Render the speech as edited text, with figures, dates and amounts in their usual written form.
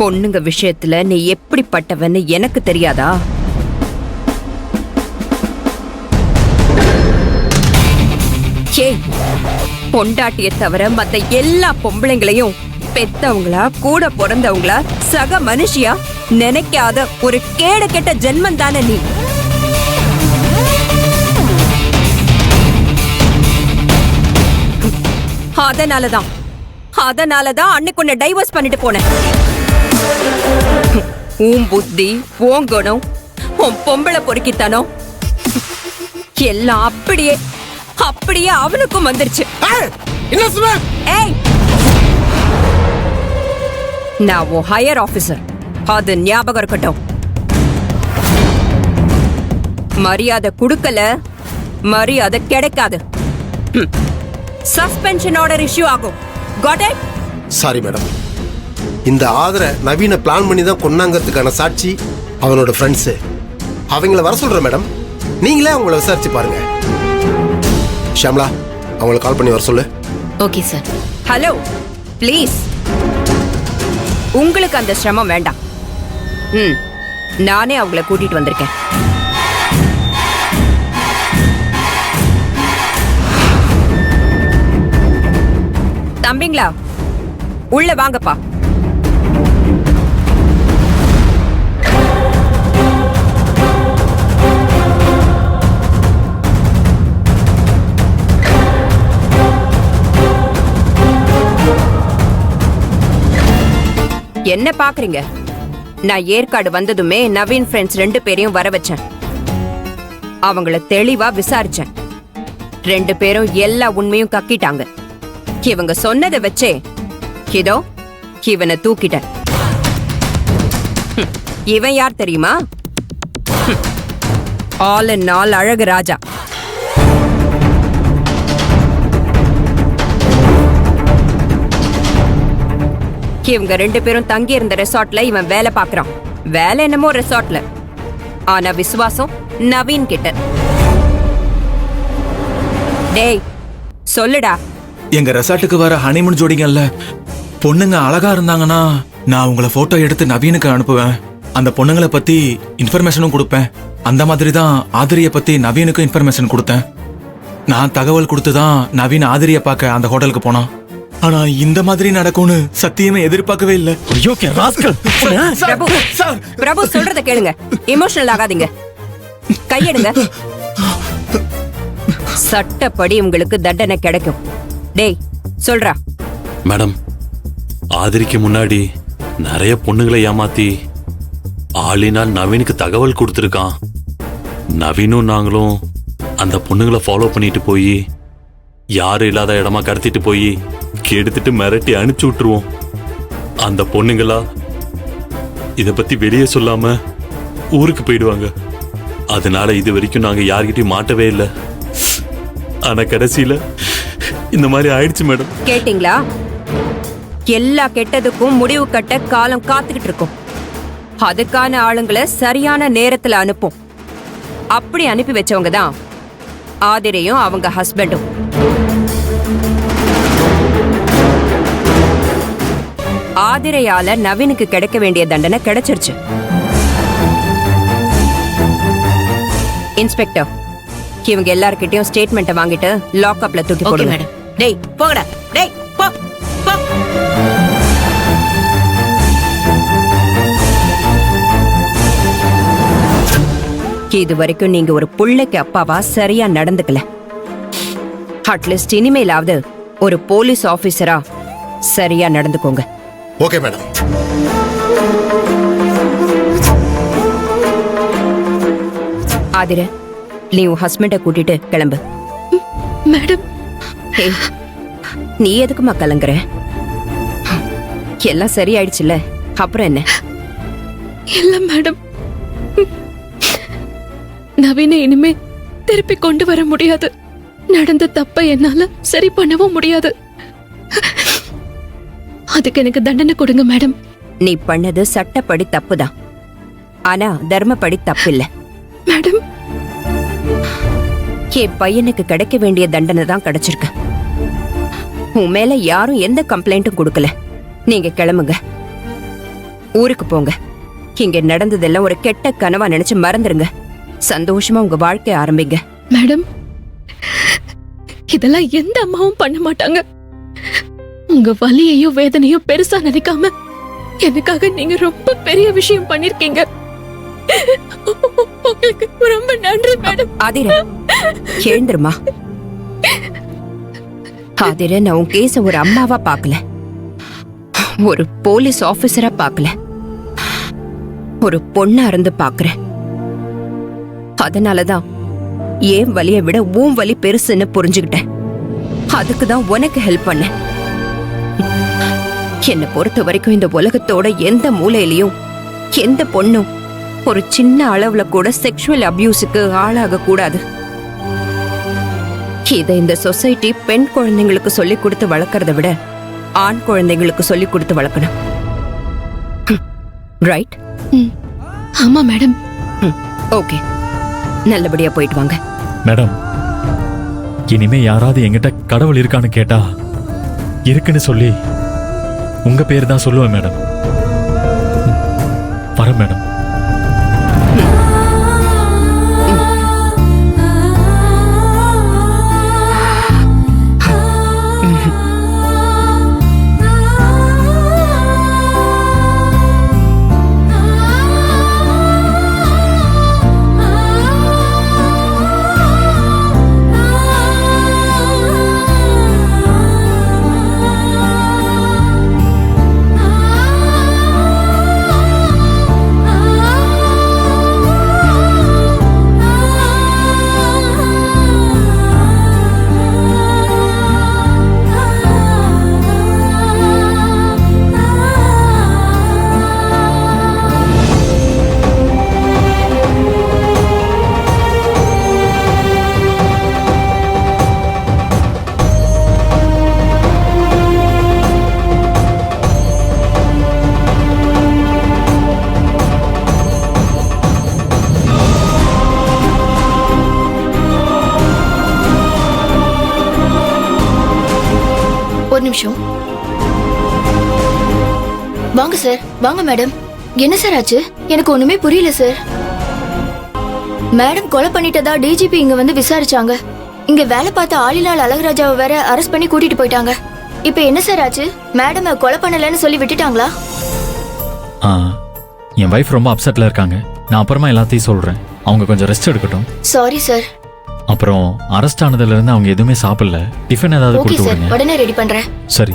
பொண்ணுங்க விஷயத்துல நீ எப்படிப்பட்டவன்னு எனக்கு தெரியாதா? பொண்டாட்டிய தவிர மத்த எல்லா பொம்பளைங்களையும் பெத்தவங்களா கூட பிறந்தவங்களா சக மனுஷியா நினைக்காத ஒரு கேடு கெட்ட ஜென்மம் தானே நீ. அதனாலதான் அன்னைக்கு உன்னை டைவர்ஸ் பண்ணிட்டு போனேன். உன் புத்தி, உன் குணம், உன் பொம்பளை பொறுக்கித்தனம் எல்லாம் அப்படியே அவனுக்கும் வந்துருச்சு. ஏய், நான் உன் ஹையர் ஆபீசர், அது ஞாபகம் இருக்கட்டும். மரியாதை கொடுக்கல, மரியாதை கிடைக்காது. சஸ்பென்ஷன் ஆர்டர் இஷ்யூ ஆகும். Got it? Sorry madam. இந்த ஆதரை நவீன பிளான் பண்ணி தான் கொன்னாங்கிறதுக்கான சாட்சி அவனோட ஃப்ரெண்ட்ஸு. அவங்கள வர சொல்கிறேன் மேடம். நீங்களே அவங்கள விசாரிச்சு பாருங்க. ஷாம்லா, அவங்களை கால் பண்ணி வர சொல்லு. Okay sir. Hello, please. உங்களுக்கு அந்த சிரமம் வேண்டாம். நானே அவங்கள கூட்டிட்டு வந்திருக்கேன். தம்பிங்களா, உள்ள வாங்கப்பா. என்ன பாக்குறீங்க? நான் ஏற்காடு வந்ததுமே நவீன் ஃப்ரெண்ட்ஸ் 2 பேரையும் வர வச்சேன். அவங்கள தெளிவா விசாரிச்சேன். 2 பேரும் எல்லா உண்மையும் கக்கிட்டாங்க. இவங்க சொன்னதை வச்சே இதோ இவனை தூக்கிட்டேன். இவன் யார் தெரியுமா? ஆல் இன் ஆல் அழகு ராஜா. இவங்க 2 பேரும் தங்கி இருந்த ரெசார்ட்ல இவன் வேலை பாக்குறான். வேலை என்னமோ ரெசார்ட்ல, ஆனா விசுவாசம் நவீன் கிட்ட. டேய் சொல்லுடா. எங்க ரெசார்ட்டுக்கு வர ஹனிமூன் ஜோடிங்கல்ல, பொண்ணுங்க அழகா இருந்தாங்கன்னா நான் உங்களை போட்டோ எடுத்து நவீனுக்கு அனுப்புவேன். அந்த பொண்ணுங்களை பத்தி இன்ஃபர்மேஷனும் கொடுப்பேன். அந்த மாதிரி தான் ஆதிரிய பத்தி நவீனுக்கு இன்ஃபர்மேஷன் கொடுத்தேன். நான் தகவல் கொடுத்துதான் நவீன் ஆதிரிய பார்க்க அந்த ஹோட்டலுக்கு போனான். ஆனா இந்த மாதிரி நடக்கும்னு சத்தியமே எதிர்பார்க்கவே இல்ல. பிரபு சொல்றத கேளுங்க, எமோஷனல் ஆகாதீங்க. கையெடுங்க. சட்டப்படி உங்களுக்கு தண்டனை கிடைக்கும். டேய் சொல்றா. மேடம், ஆதிரிக்கு முன்னாடி நிறைய பொண்ணுங்களை ஏமாத்தி ஆளினால் நவீனுக்கு தகவல் கொடுத்துருக்கான். நவீனும் நாங்களும் அந்த பொண்ணுங்களை ஃபாலோ பண்ணிட்டு போய் யாரும் இல்லாத இடமா கடத்திட்டு போய் கெடுத்துட்டு மிரட்டி அனுப்பிச்சு விட்டுருவோம். அந்த பொண்ணுங்களா இத பத்தி வெளியே சொல்லாம ஊருக்கு போயிடுவாங்க. அதனால இது வரைக்கும் நாங்க யார்கிட்டயும் மாட்டவே இல்லை. ஆனா கடைசியில இந்த மாதிரி ஆயிடுச்சு மேடம். கேட்டீங்களா? எல்லா கெட்டதுக்கும் முடிவு கட்ட காலம் காத்துக்கிட்டு இருக்கும். அதுக்கான ஆளுங்களை சரியான நேரத்துல அனுப்பும். அப்படி அனுப்பி வச்சவங்க தான் ஆதிரையும் அவங்க ஹஸ்பண்டும். ஆதிரையால நவீனுக்கு கிடைக்க வேண்டிய தண்டனை கிடைச்சிருச்சு. இன்ஸ்பெக்டர், இவங்க எல்லார்கிட்டயும் ஸ்டேட்மெண்ட் வாங்கிட்டு லாக்அப்ல தூக்கி போடுங்க. மேடம். டேய் போங்கடா. டேய் போ போ. இது வரைக்கும் நீங்க ஒரு புள்ளைக்கு அப்பாவா சரியா நடந்துக்கல. அட்லீஸ்ட் இனிமேலாவது ஒரு போலீஸ் ஆபீசரா சரியா நடந்துக்கோங்க. Okay madam. ஆதிர, நீ உன் ஹஸ்பண்ட கூட்டிட்டு கிளம்பு. மேடம். நீ எதுக்குமா கலங்குற? எல்லாம் சரியாயிடுச்சுல்ல, அப்புறம் என்ன? இல்ல மேடம், நவீன இனிமே திருப்பி கொண்டு வர முடியாது. நடந்த தப்ப என்னால சரி பண்ணவும் முடியாது. அதுக்கு எனக்கு தண்டனை கொடுங்க மேடம். நீ பண்ணது சட்டப்படி தப்புதான், ஆனா தர்மப்படி தப்பு இல்ல மேடம். என் பையனுக்கு கிடைக்க வேண்டிய தண்டனை தான் கிடைச்சிருக்கு. உன் மேல யாரும் எந்த கம்ப்ளைண்ட்டும் கொடுக்கல. நீங்க கிளம்புங்க. ஊருக்கு போங்க. இங்க நடந்ததெல்லாம் ஒரு கெட்ட கனவா நினைச்சு மறந்துருங்க. சந்தோஷமா உங்க வாழ்க்கைய ஆரம்பிங்க. மேடம், இதெல்லாம் எந்த அம்மாவும் பண்ண மாட்டாங்க. உங்க வலியையும் வேதனையும் பெருசா நினைக்காம எனக்காக நீங்க ரொம்ப பெரிய விஷயம் பண்ணிருக்கீங்க. உங்களுக்கு ரொம்ப நன்றி மேடம். ஆதிர, எழுந்துருமா. ஆதிர, நான் உன் கேஸ ஒரு அம்மாவா பார்க்கல, ஒரு போலீஸ் ஆபீசரா பார்க்கல, ஒரு பொண்ணா இருந்து பார்க்கறேன். அதனாலதான் ஏன் வலியை விட உன் வலி பெருசுன்னு புரிஞ்சுக்கிட்டேன். அதுக்குதான் உனக்கு ஹெல்ப் பண்ணேன். என்னை பொறுத்த வரைக்கும் இந்த உலகத்தோட எந்த மூலையிலயும் எந்த பொண்ணும் ஒரு சின்ன அளவுல கூட செக்ஷுவல் அபியூஸுக்கு ஆளாக கூடாது. இதை இந்த சொசைட்டி பெண் குழந்தைங்களுக்கு சொல்லி கொடுத்து வளர்க்கறத விட ஆண் குழந்தைங்களுக்கு சொல்லி கொடுத்து வளர்க்கணும். ரைட்? ஆமா மேடம். ஓகே, நல்லபடியா போயிட்டு வாங்க. மேடம், இனிமே யாராவது என்கிட்ட கடவுள் இருக்கான்னு கேட்டா இருக்குன்னு சொல்லி உங்க பேர் தான் சொல்லுவேன் மேடம். வரேன் மேடம். ஒரு நிமிஷம் வாங்க சார். வாங்க மேடம். என்ன சார் ஆச்சு? எனக்கு ஒண்ணுமே புரியல சார். மேடம் கொலை பண்ணிட்டதா டிஜிபி இங்க வந்து விசாரிச்சாங்க. இங்க வேலை பார்த்த ஆளிலால் அழகராஜாவை வேற அரெஸ்ட் பண்ணி கூட்டிட்டு போயிட்டாங்க. இப்ப என்ன சார் ஆச்சு? மேடம் கொலை பண்ணலன்னு சொல்லி விட்டுட்டாங்களா? என் வைஃப் ரொம்ப அப்செட்ல இருக்காங்க. நான் அப்புறமா எல்லாத்தையும் சொல்றேன். அவங்க கொஞ்சம் ரெஸ்ட் எடுக்கட்டும். Sorry sir. அப்புறம் அரெஸ்ட் ஆனதுல இருந்து அவங்க எதுவுமே சாப்பிடல. டிஃபன் ஏதாவது ஓகே கொடுத்து சார், விடுங்க. உடனே ரெடி பண்றேன். சரி.